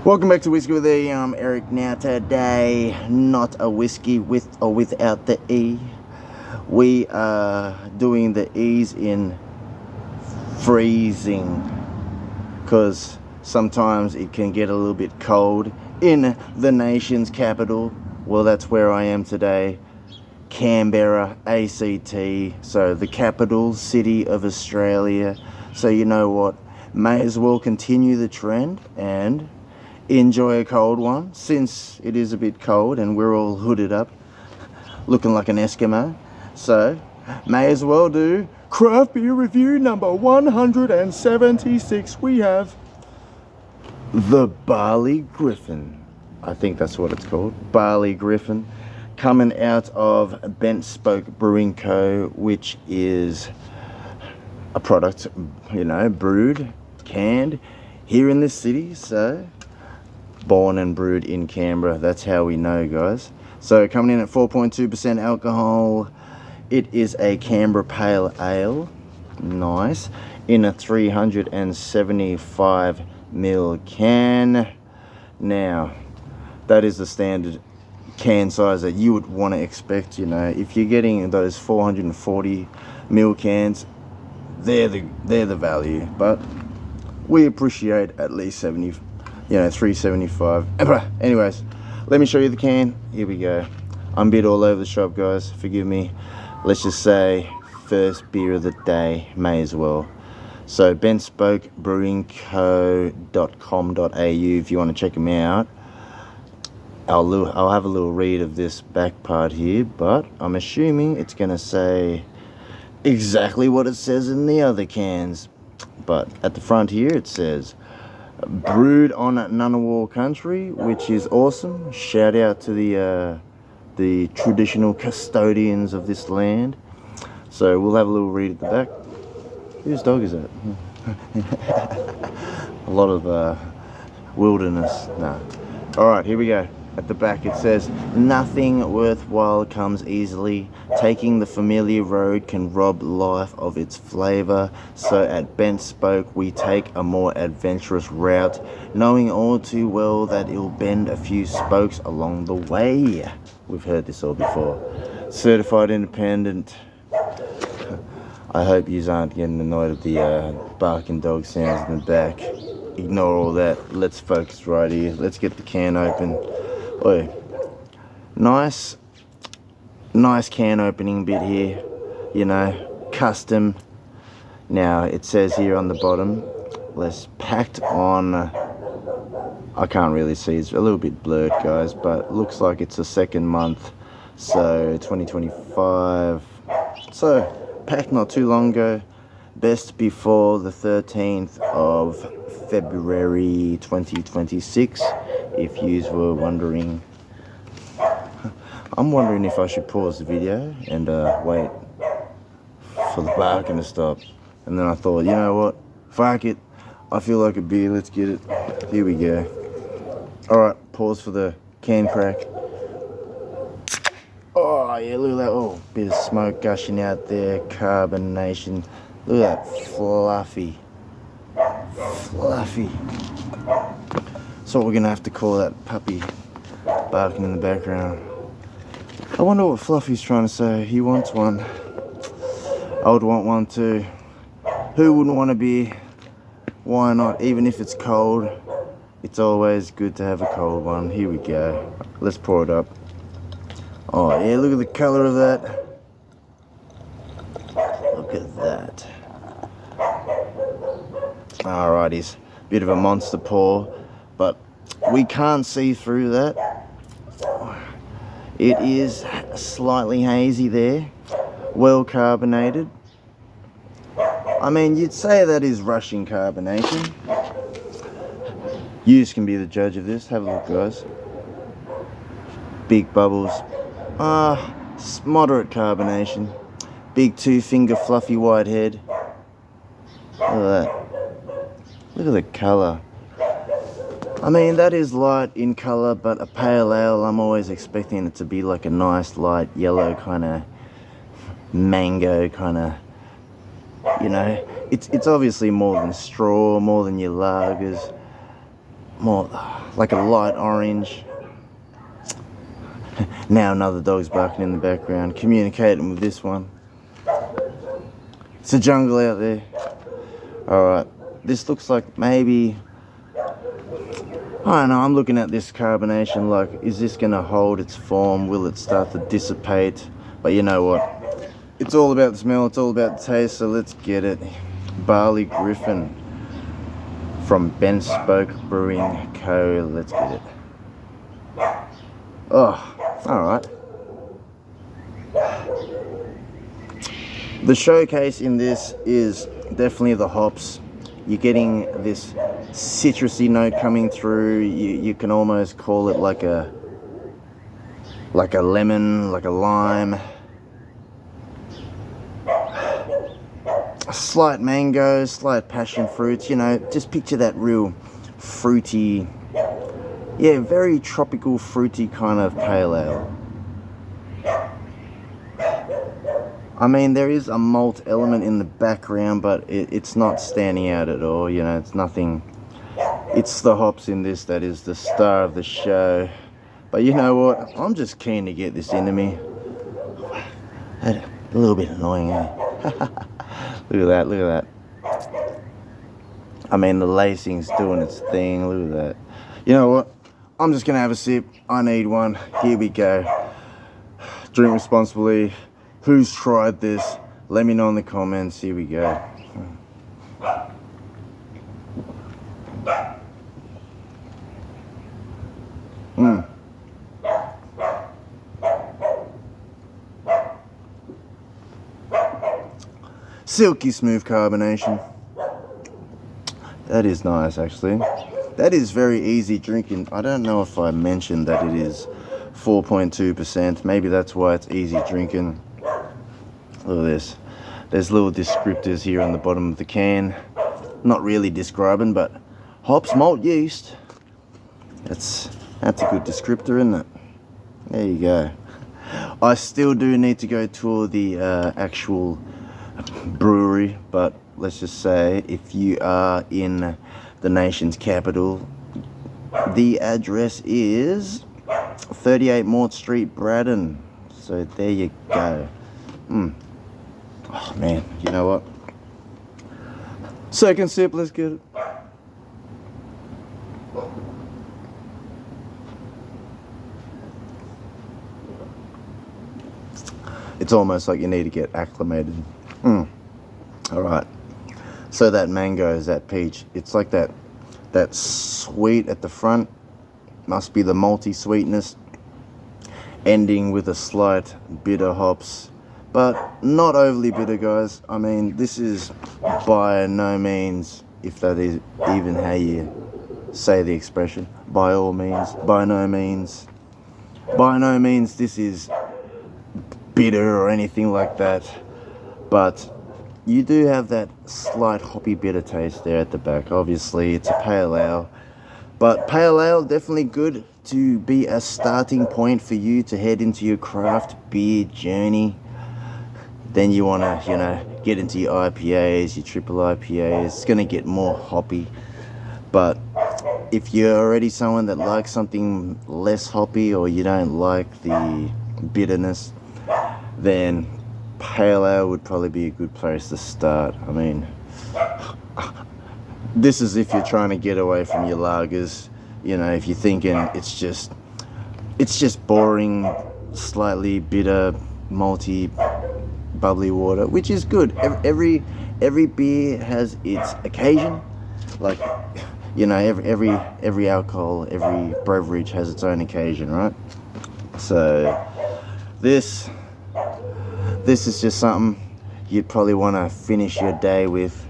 Welcome back to Whiskey with E. I'm Eric. Now today, not a whiskey with or without the E. We are doing the E's in freezing, because sometimes it can get a little bit cold in the nation's capital. Well, that's where I am today, Canberra, ACT, so the capital city of Australia. So you know what, may as well continue the trend and enjoy a cold one, since it is a bit cold and we're all hooded up looking like an Eskimo. So may as well do craft beer review number 176. We have the Barley Griffin, I think that's what it's called, Barley Griffin, coming out of Bentspoke Brewing Co., which is a product, you know, brewed, canned here in this city. So born and brewed in Canberra, that's how we know, guys. So coming in at 4.2% alcohol. It is a Canberra Pale Ale, nice, in a 375ml can. Now that is the standard can size that you would want to expect. You know, if you're getting those 440ml cans, they're the value, but we appreciate at least 70, 375. Anyways, let me show you the can. Here we go. I'm a bit all over the shop, guys, forgive me. Let's just say first beer of the day, may as well. So bentspokebrewingco.com.au if you want to check them out. I'll have a little read of this back part here, but I'm assuming it's gonna say exactly what it says in the other cans. But at the front here it says brewed on Ngunnawal country, which is awesome. Shout out to the traditional custodians of this land. So we'll have a little read at the back. Whose dog is that? A lot of wilderness. Nah. All right, here we go. At the back it says, nothing worthwhile comes easily. Taking the familiar road can rob life of its flavor. So at Bentspoke we take a more adventurous route, knowing all too well that it'll bend a few spokes along the way. We've heard this all before. Certified independent. I hope you aren't getting annoyed at the barking dog sounds in the back. Ignore all that. Let's focus right here. Let's get the can open. Oh, nice can opening bit here, you know, custom. Now it says here on the bottom, less packed on, I can't really see, it's a little bit blurred, guys, but looks like it's the second month, so 2025. So packed not too long ago, best before the 13th of February 2026, if yous were wondering. I'm wondering if I should pause the video and wait for the barking to stop. And then I thought, you know what, fuck it, I feel like a beer, let's get it. Here we go. Alright, pause for the can crack. Oh yeah, look at that. Oh, bit of smoke gushing out there, carbonation. Look at that, fluffy. So we're gonna have to call that puppy barking in the background. I wonder what Fluffy's trying to say. He wants one. I would want one too. Who wouldn't want a beer? Why not? Even if it's cold, it's always good to have a cold one. Here we go. Let's pour it up. Oh yeah, look at the color of that. Look at that. Alrighties, bit of a monster pour, but we can't see through that. It is slightly hazy there, well carbonated. I mean, you'd say that is rushing carbonation. Yous can be the judge of this. Have a look, guys. Big bubbles. Moderate carbonation. Big 2-finger fluffy white head. Look at that. Look at the colour. I mean, that is light in colour, but a pale ale, I'm always expecting it to be like a nice light yellow kind of mango kind of, you know. It's obviously more than straw, more than your lagers. more like a light orange. Now another dog's barking in the background, communicating with this one. It's a jungle out there. Alright, this looks like maybe, I don't know, I'm looking at this carbonation like, is this going to hold its form? Will it start to dissipate? But you know what? It's all about the smell, it's all about the taste, so let's get it. Barley Griffin from Bentspoke Brewing Co. Let's get it. Oh, alright. The showcase in this is definitely the hops. You're getting this citrusy note coming through. You can almost call it like a lemon, like a lime. A slight mango, slight passion fruits, you know, just picture that real fruity, yeah, very tropical fruity kind of pale ale. I mean, there is a malt element in the background, but it's not standing out at all, you know, it's nothing. It's the hops in this that is the star of the show. But you know what, I'm just keen to get this into me. A little bit annoying, eh? Look at that, look at that. I mean, the lacing's doing its thing, look at that. You know what, I'm just gonna have a sip. I need one. Here we go. Drink responsibly. Who's tried this? Let me know in the comments. Here we go. Silky smooth carbonation. That is nice, actually. That is very easy drinking. I don't know if I mentioned that it is 4.2%. Maybe that's why it's easy drinking. Look at this. There's little descriptors here on the bottom of the can. Not really describing, but hops, malt, yeast. That's a good descriptor, isn't it? There you go. I still do need to go tour the actual brewery, but let's just say if you are in the nation's capital, the address is 38 Mort Street, Braddon. So there you go. Oh man, you know what? Second sip, let's get it. It's almost like you need to get acclimated. Alright. So that mango is that peach. It's like that sweet at the front. Must be the malty sweetness. Ending with a slight bitter hops. But not overly bitter, guys. I mean, this is by no means, if that is even how you say the expression, by all means, by no means, this is bitter or anything like that. But you do have that slight hoppy bitter taste there at the back. Obviously, it's a pale ale. But pale ale, definitely good to be a starting point for you to head into your craft beer journey. Then you want to, you know, get into your IPAs, your triple IPAs. It's going to get more hoppy. But if you're already someone that likes something less hoppy, or you don't like the bitterness, then pale ale would probably be a good place to start. I mean, this is if you're trying to get away from your lagers. You know, if you're thinking it's just boring, slightly bitter, malty, bubbly water, which is good. Every beer has its occasion. Like, you know, every alcohol, every beverage has its own occasion, right? So this is just something you'd probably want to finish your day with.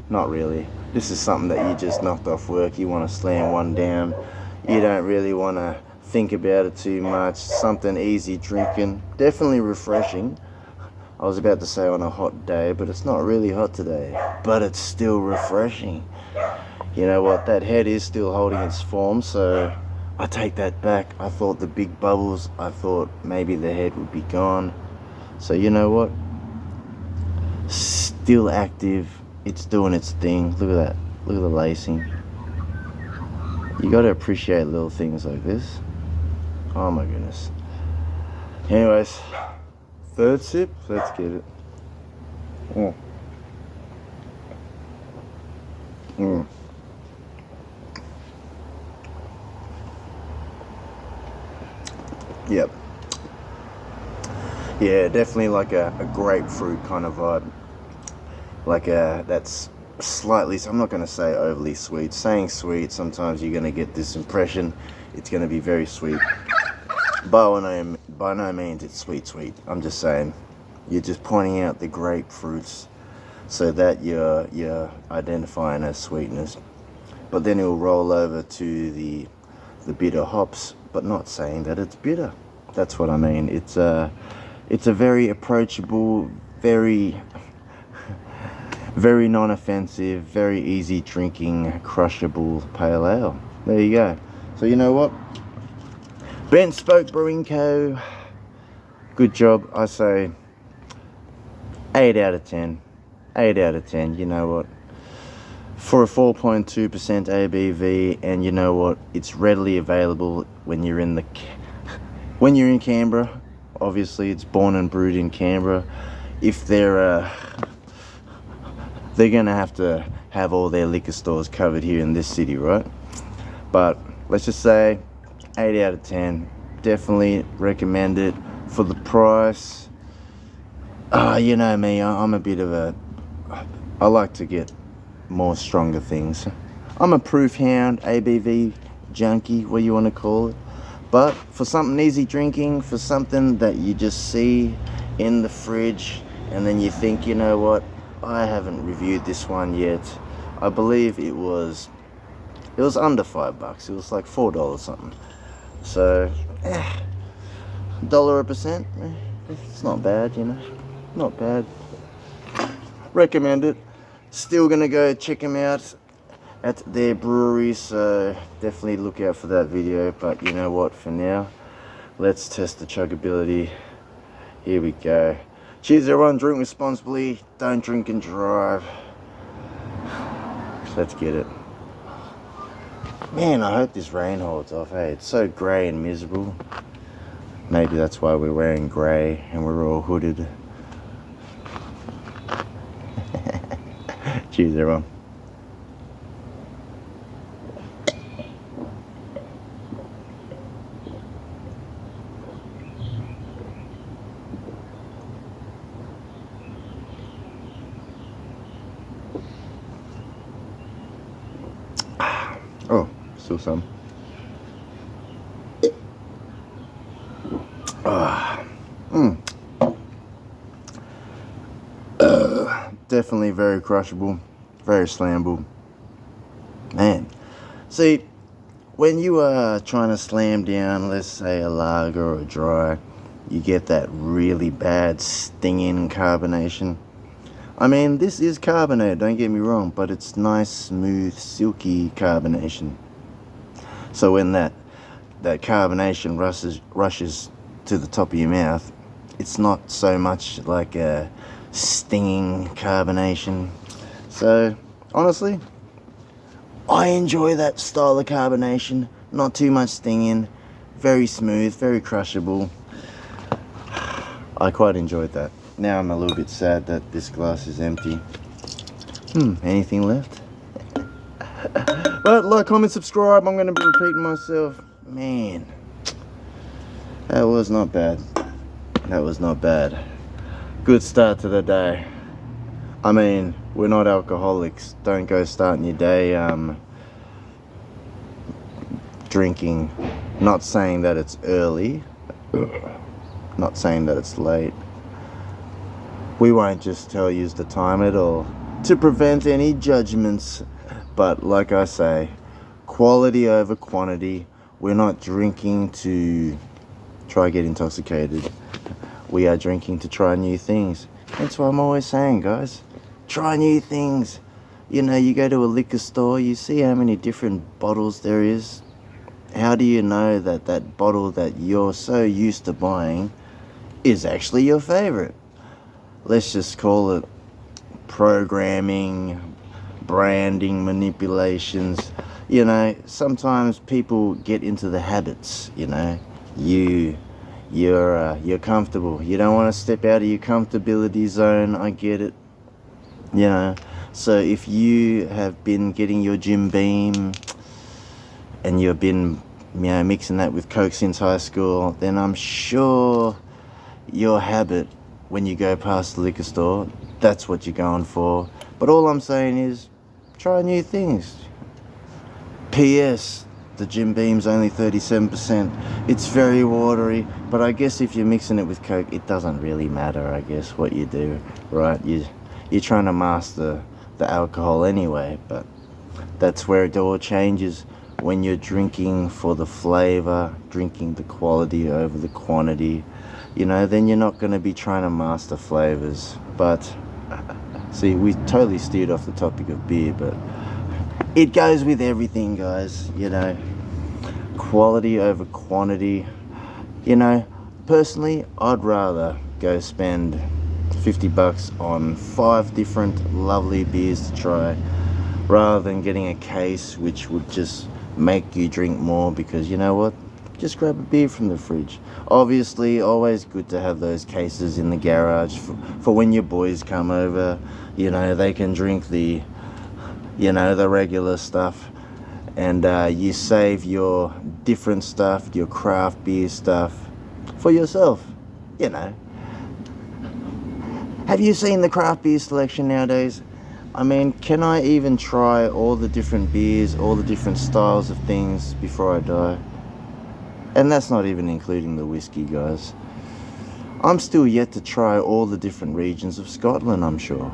Not really. This is something that you just knocked off work. You want to slam one down. You don't really want to think about it too much. Something easy drinking. Definitely refreshing. I was about to say on a hot day, but it's not really hot today. But it's still refreshing. You know what? That head is still holding its form, so I take that back. I thought the big bubbles, I thought maybe the head would be gone. So you know what? Still active. It's doing its thing. Look at that. Look at the lacing. You got to appreciate little things like this. Oh my goodness. Anyways, third sip, let's get it. Yep. Yeah, definitely like a grapefruit kind of vibe. Like that's slightly, I'm not going to say overly sweet. Saying sweet, sometimes you're going to get this impression it's going to be very sweet. By no means it's sweet. I'm just saying, you're just pointing out the grapefruits so that you're identifying as sweetness. But then it will roll over to the bitter hops, but not saying that it's bitter. That's what I mean. It's a very approachable, very non-offensive, very easy drinking, crushable pale ale. There you go. So you know what? Bentspoke Brewing Co. Good job. I say 8 out of 10. 8 out of 10. You know what? For a 4.2% ABV, and you know what? It's readily available when you're in Canberra. Obviously, it's born and brewed in Canberra. If they're gonna have to have all their liquor stores covered here in this city, right? But let's just say 8 out of 10. Definitely recommend it for the price. You know me, I'm a bit of I like to get more stronger things. I'm a proof hound, ABV junkie, what you want to call it. But for something easy drinking, for something that you just see in the fridge and then you think, you know what, I haven't reviewed this one yet. I believe it was under $5. It was like $4 something. So $1 a %, it's not bad, you know, not bad. Recommend it. Still gonna go check them out at their brewery, so definitely look out for that video. But you know what, for now, let's test the chuggability. Here we go. Cheers everyone, drink responsibly, don't drink and drive. Let's get it. Man, I hope this rain holds off, hey? It's so grey and miserable. Maybe that's why we're wearing grey and we're all hooded. Cheers everyone. Oh, still some. Definitely very crushable, very slammable. Man, see, when you are trying to slam down, let's say a lager or a dry, you get that really bad stinging carbonation. I mean, this is carbonated, don't get me wrong, but it's nice, smooth, silky carbonation. So when that carbonation rushes to the top of your mouth, it's not so much like a stinging carbonation. So honestly, I enjoy that style of carbonation. Not too much stinging, very smooth, very crushable. I quite enjoyed that. Now I'm a little bit sad that this glass is empty. Anything left? But like, comment, subscribe. I'm going to be repeating myself. Man, that was not bad. That was not bad. Good start to the day. I mean, we're not alcoholics. Don't go starting your day drinking. Not saying that it's early. Not saying that it's late. We won't just tell you the time at all to prevent any judgments. But like I say, quality over quantity. We're not drinking to try get intoxicated. We are drinking to try new things. That's what I'm always saying, guys. Try new things. You know, you go to a liquor store, you see how many different bottles there is. How do you know that that bottle that you're so used to buying is actually your favorite? Let's just call it programming, branding, manipulations. You know, sometimes people get into the habits, you know. You're comfortable. You don't want to step out of your comfortability zone. I get it. You know, so if you have been getting your Jim Beam and you've been, you know, mixing that with Coke since high school, then I'm sure your habit when you go past the liquor store, that's what you're going for. But all I'm saying is try new things. P.S. The Jim Beam's only 37%. It's very watery, but I guess if you're mixing it with Coke, it doesn't really matter, I guess, what you do, right? You're trying to master the alcohol anyway, but that's where it all changes. When you're drinking for the flavor, drinking the quality over the quantity, you know, then you're not going to be trying to master flavors. But see, we totally steered off the topic of beer, but it goes with everything, guys, you know. Quality over quantity. You know, personally, I'd rather go spend $50 on 5 different lovely beers to try rather than getting a case which would just make you drink more, because you know what, just grab a beer from the fridge. Obviously, always good to have those cases in the garage for when your boys come over, you know, they can drink the, you know, the regular stuff, and you save your different stuff, your craft beer stuff for yourself, you know. Have you seen the craft beer selection nowadays? I mean, can I even try all the different beers, all the different styles of things before I die? And that's not even including the whiskey, guys. I'm still yet to try all the different regions of Scotland, I'm sure.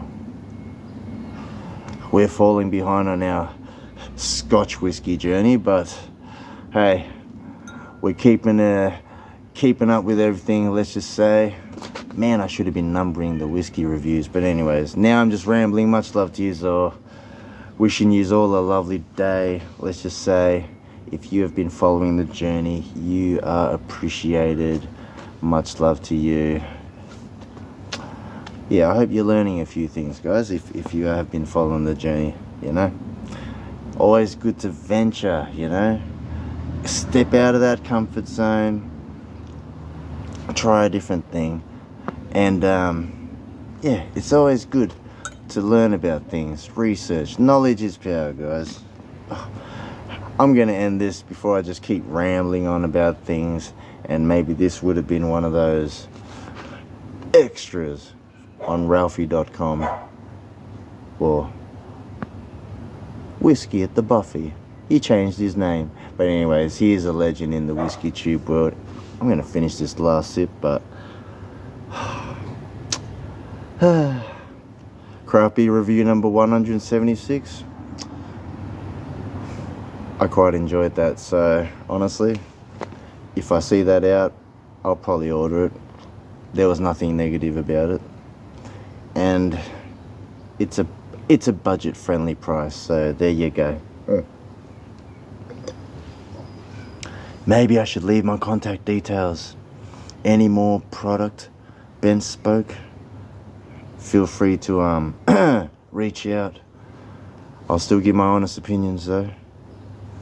We're falling behind on our Scotch whiskey journey, but hey, we're keeping up with everything, let's just say. Man, I should have been numbering the whiskey reviews, but anyways, now I'm just rambling. Much love to you all. Wishing you all a lovely day. Let's just say, if you have been following the journey, you are appreciated. Much love to you. Yeah, I hope you're learning a few things, guys, if you have been following the journey, you know. Always good to venture, you know. Step out of that comfort zone. Try a different thing. And yeah, it's always good to learn about things. Research. Knowledge is power, guys. I'm going to end this before I just keep rambling on about things. And maybe this would have been one of those extras on Ralphie.com. Or Whiskey at the Buffy. He changed his name. But anyways, he is a legend in the whiskey tube world. I'm going to finish this last sip, but Crafbeer review number 176. I quite enjoyed that, so honestly, if I see that out, I'll probably order it. There was nothing negative about it, and it's a budget friendly price, so there you go. Maybe I should leave my contact details. Any more product, Bentspoke, feel free to reach out. I'll still give my honest opinions though.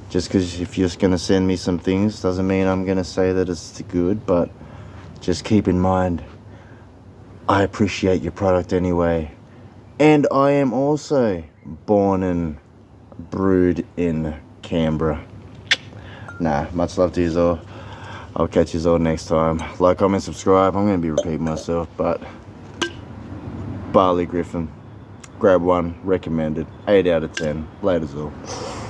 Just because if you're just going to send me some things doesn't mean I'm going to say that it's good, but just keep in mind, I appreciate your product anyway. And I am also born and brewed in Canberra. Nah, much love to you all. I'll catch you all next time. Like, comment, subscribe. I'm going to be repeating myself, but Barley Griffin. Grab one. Recommended. 8 out of 10. Laters all.